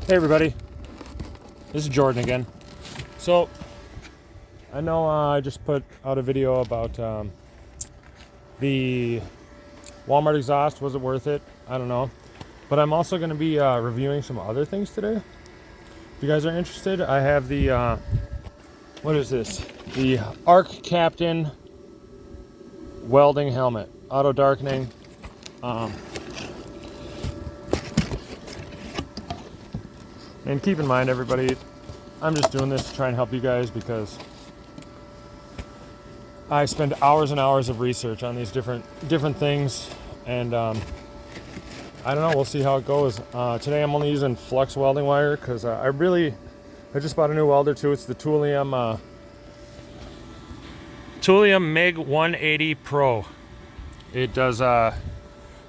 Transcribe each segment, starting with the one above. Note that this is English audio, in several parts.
Hey everybody, this is Jordan again. So, I know I just put out a video about the Walmart exhaust. Was it worth it? I don't know. But I'm also going to be reviewing some other things today. If you guys are interested, I have the, what is this? The arccaptain welding helmet. Auto darkening. And keep in mind, everybody, I'm just doing this to try and help you guys because I spend hours and hours of research on these different things, and I don't know. We'll see how it goes. Today I'm only using flux welding wire because I just bought a new welder too. It's the tooliom mig-180pro. It does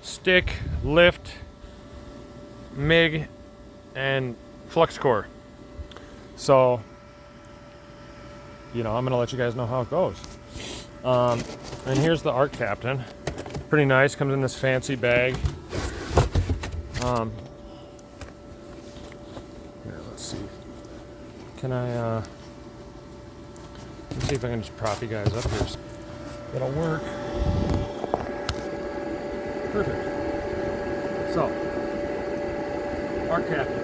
stick, lift, MIG, and flux core. So, you know, I'm gonna let you guys know how it goes. And here's the arccaptain. Pretty nice. Comes in this fancy bag. Here, let's see. Can I? Let's see if I can just prop you guys up here. That'll work. Perfect. So, arccaptain.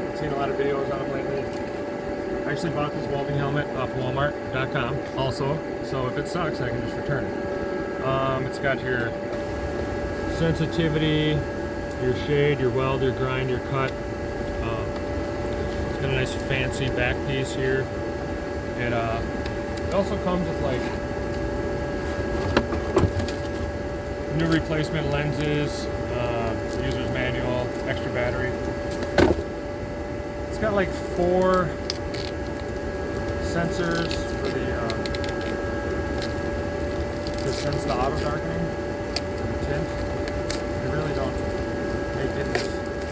I've seen a lot of videos on it lately. I actually bought this welding helmet off Walmart.com also, so if it sucks, I can just return it. It's got your sensitivity, your shade, your weld, your grind, your cut. It's got a nice fancy back piece here. It also comes with like new replacement lenses, user's manual, extra battery. It's got like 4 sensors for to sense the auto darkening and the tint. They really don't make it this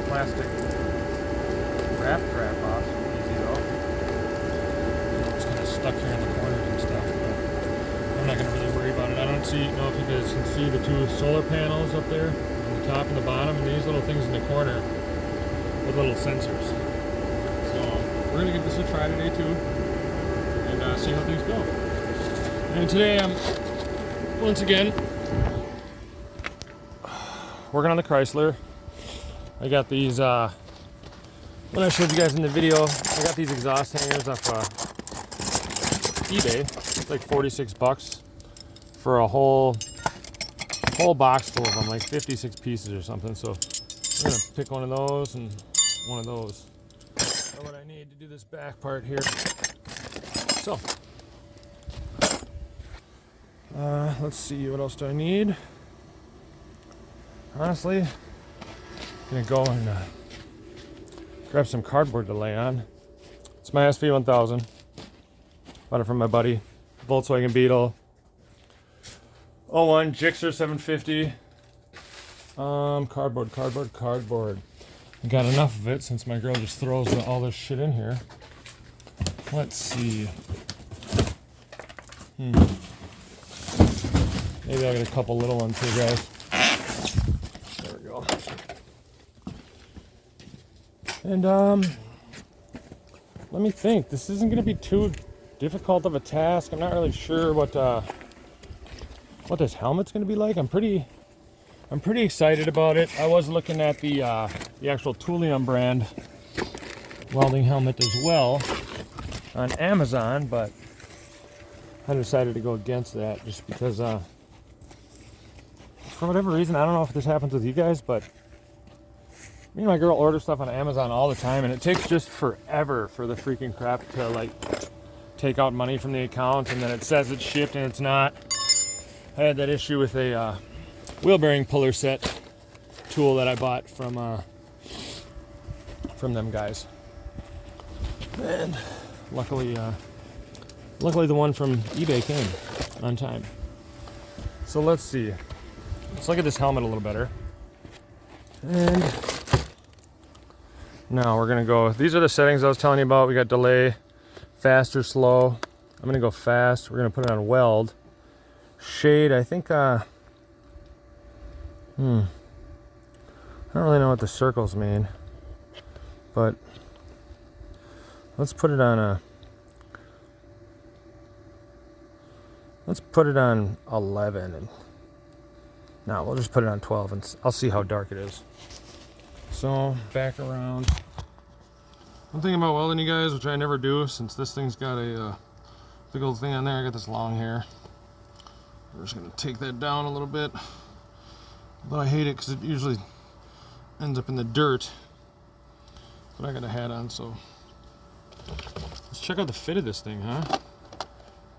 plastic wrap crap off easy though. It's kind of stuck here in the corners and stuff, but I'm not going to really worry about it. I don't know if you guys can see the 2 solar panels up there on the top and the bottom, and these little things in the corner with little sensors. So we're going to give this a try today too, and see how things go. And today I'm once again working on the Chrysler. I got these when I showed you guys in the video, I got these exhaust hangers off eBay. It's like 46 bucks for a whole box full of them, like 56 pieces or something. So I'm gonna pick one of those and one of those. That's what I need to do this back part here. So, let's see, what else do I need? Honestly, I'm gonna go and grab some cardboard to lay on. It's my SV1000. Bought it from my buddy, Volkswagen Beetle. 01 Gixxer 750. Cardboard. I got enough of it since my girl just throws all this shit in here. Let's see. Maybe I'll get a couple little ones here, guys. There we go. And let me think. This isn't going to be too difficult of a task. I'm not really sure what this helmet's going to be like. I'm pretty excited about it. I was looking at the actual tooliom brand welding helmet as well on Amazon, but I decided to go against that just because for whatever reason, I don't know if this happens with you guys, but me and my girl order stuff on Amazon all the time, and it takes just forever for the freaking crap to like take out money from the account, and then it says it's shipped and it's not. I had that issue with a wheel bearing puller set tool that I bought from them guys, and luckily the one from eBay came on time. So let's see. Let's look at this helmet a little better. And now we're gonna go. These are the settings I was telling you about. We got delay, fast or slow. I'm gonna go fast. We're gonna put it on weld. Shade, I think I don't really know what the circles mean. But let's put it on 11, and no, we'll just put it on 12 and I'll see how dark it is. So back around. One thing about welding, you guys, which I never do, since this thing's got a big old thing on there, I got this long hair. We're just gonna take that down a little bit. But I hate it because it usually ends up in the dirt. But I got a hat on, so let's check out the fit of this thing, huh?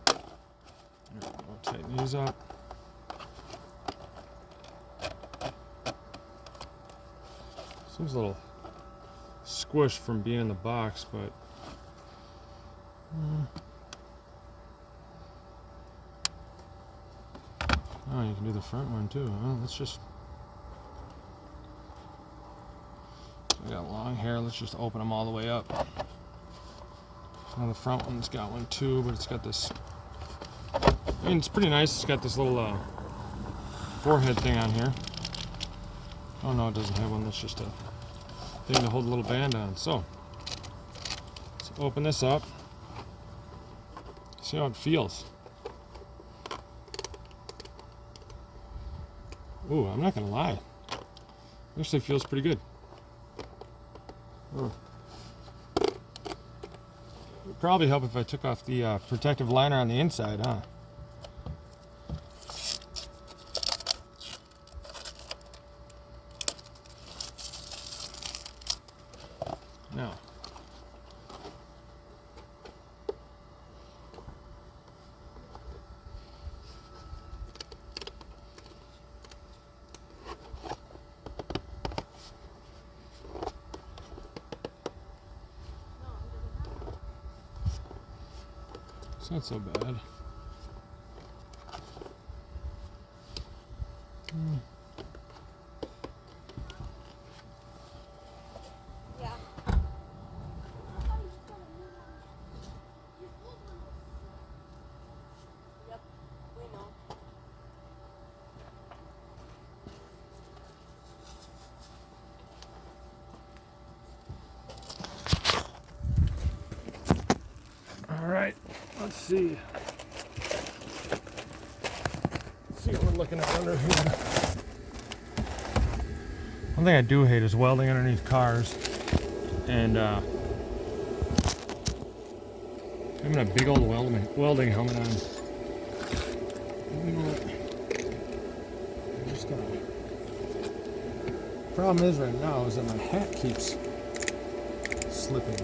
There we go. Tighten these up. Seems a little squished from being in the box, but oh, you can do the front one too, huh? Let's just, so we got long hair, let's just open them all the way up. Now the front one's got one too, but it's got this, I mean, it's pretty nice. It's got this little forehead thing on here. Oh no, it doesn't have one. That's just a thing to hold a little band on. So let's open this up. See how it feels. Ooh, I'm not gonna lie. It actually feels pretty good. Ooh. It would probably help if I took off the protective liner on the inside, huh? Now, it's not so bad. Alright, let's see. Let's see what we're looking at under here. One thing I do hate is welding underneath cars and having a big old welding helmet on. You know, I'm just gonna. Problem is right now is that my hat keeps slipping.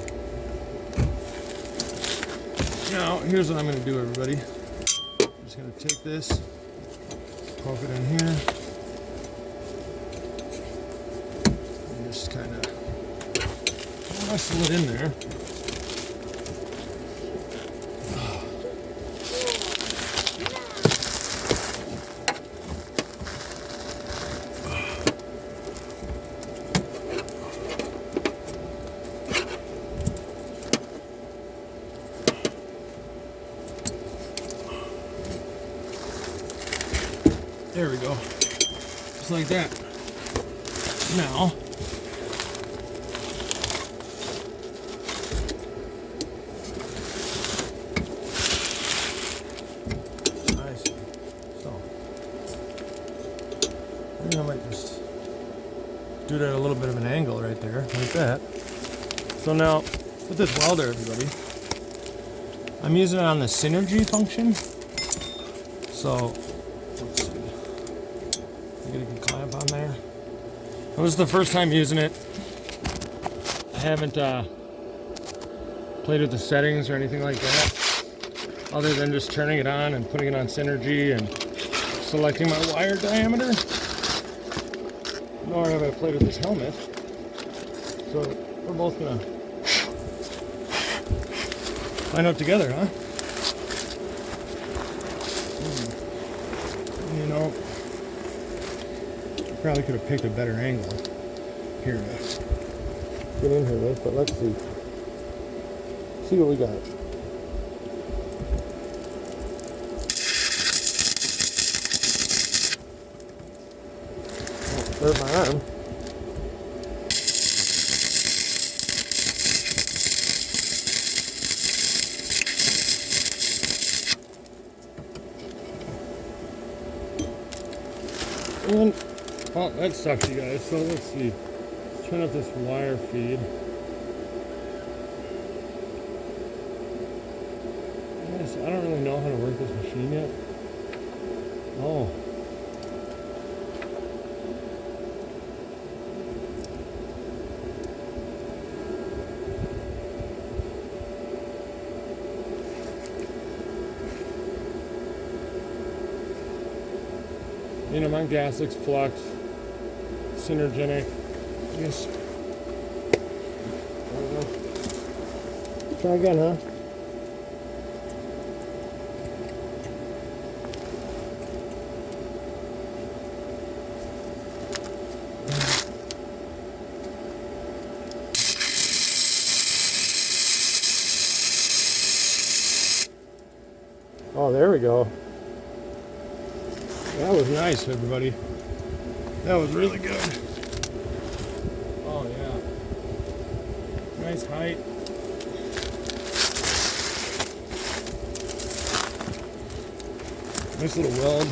Now, here's what I'm going to do, everybody. I'm just going to take this, poke it in here, and just kind of muscle it in there. There we go. Just like that. Now, nice. So, I think I might just do that at a little bit of an angle right there, like that. So now, with this welder, everybody, I'm using it on the synergy function. So, get a good clamp on there. It was the first time using it. I haven't played with the settings or anything like that, other than just turning it on and putting it on synergy and selecting my wire diameter. Nor have I played with this helmet. So we're both gonna find out together, huh? You know, probably could have picked a better angle here to get in here with, but let's see. See what we got. Oh, there's my arm. Oh, that sucks, you guys. So let's see. Let's turn up this wire feed. Yes, I don't really know how to work this machine yet. Oh. You know, my gasless flux, synergenic. Yes. Try again, huh? Oh, there we go. That was nice, everybody. That was really good. Oh, yeah. Nice height. Nice little weld.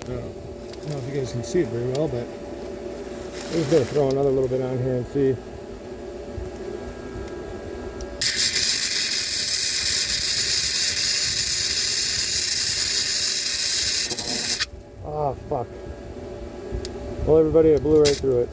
I don't know if you guys can see it very well, but I'm just going to throw another little bit on here and see. Ah, fuck. Well, everybody, I blew right through it.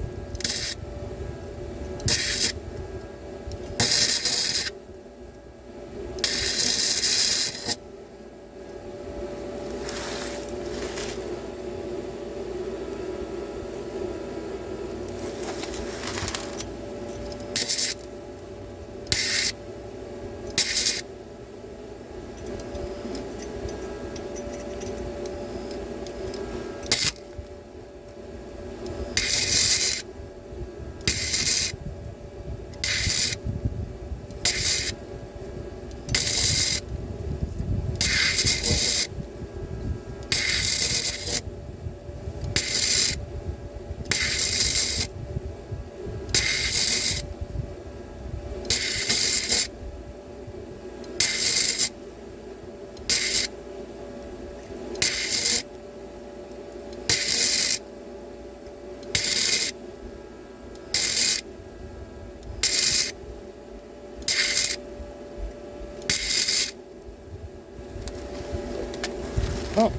Oh,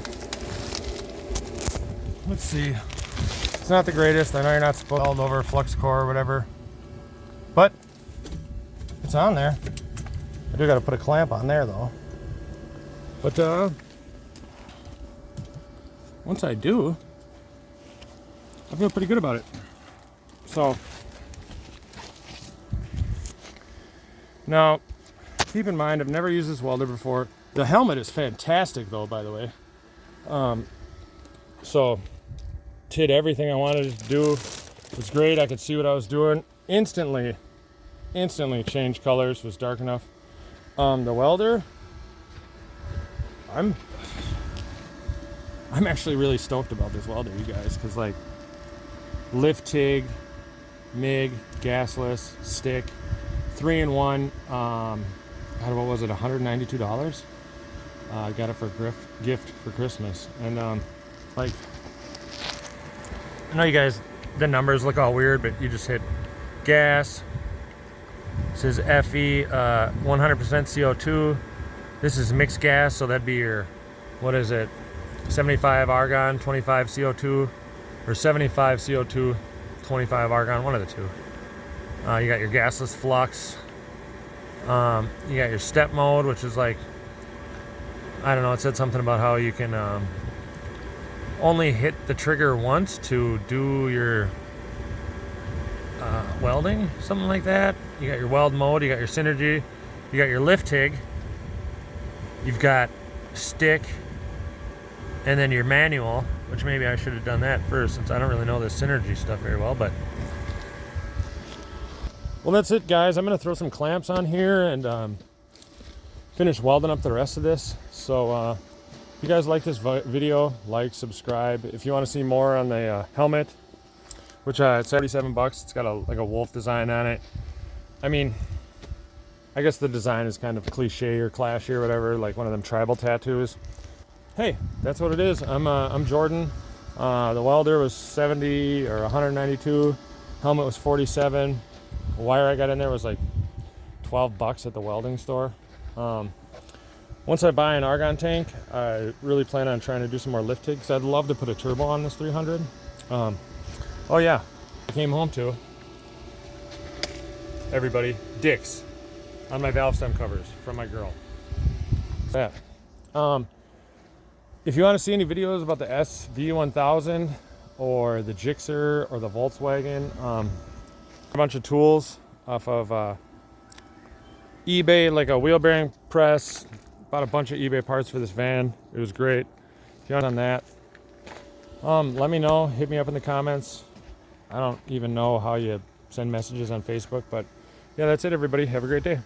let's see. It's not the greatest. I know you're not supposed to hold over flux core or whatever, but it's on there. I do got to put a clamp on there though. But once I do, I feel pretty good about it. So now, keep in mind, I've never used this welder before. The helmet is fantastic though, by the way. So did everything I wanted to do. It was great. I could see what I was doing. Instantly changed colors, was dark enough. The welder, I'm actually really stoked about this welder, you guys, because like lift TIG, MIG, gasless, stick, 3-in-1. What was it, $192? I got it for a gift for Christmas. And like, I know you guys, the numbers look all weird, but you just hit gas. It says FE, 100% CO2. This is mixed gas, so that'd be your, what is it, 75 argon, 25 CO2, or 75 CO2, 25 argon, one of the two. You got your gasless flux. You got your step mode, which is like, I don't know, it said something about how you can only hit the trigger once to do your welding, something like that. You got your weld mode, you got your synergy, you got your lift TIG, you've got stick, and then your manual, which maybe I should have done that first since I don't really know this synergy stuff very well, but well, that's it, guys. I'm going to throw some clamps on here and finish welding up the rest of this. So if you guys like this video, like, subscribe. If you want to see more on the helmet, which it's $37. It's got like a wolf design on it. I mean, I guess the design is kind of cliche or clashy or whatever, like one of them tribal tattoos. Hey, that's what it is. I'm Jordan. The welder was 70 or 192. Helmet was 47. The wire I got in there was like $12 at the welding store. Once I buy an argon tank, I really plan on trying to do some more lifting because I'd love to put a turbo on this 300. Oh yeah, I came home to everybody Dick's on my valve stem covers from my girl. Yeah. If you want to see any videos about the SV1000 or the Gixxer or the Volkswagen, a bunch of tools off of eBay, like a wheel bearing press. Bought a bunch of eBay parts for this van. It was great. If you want on that, let me know. Hit me up in the comments. I don't even know how you send messages on Facebook, but yeah, that's it, everybody. Have a great day.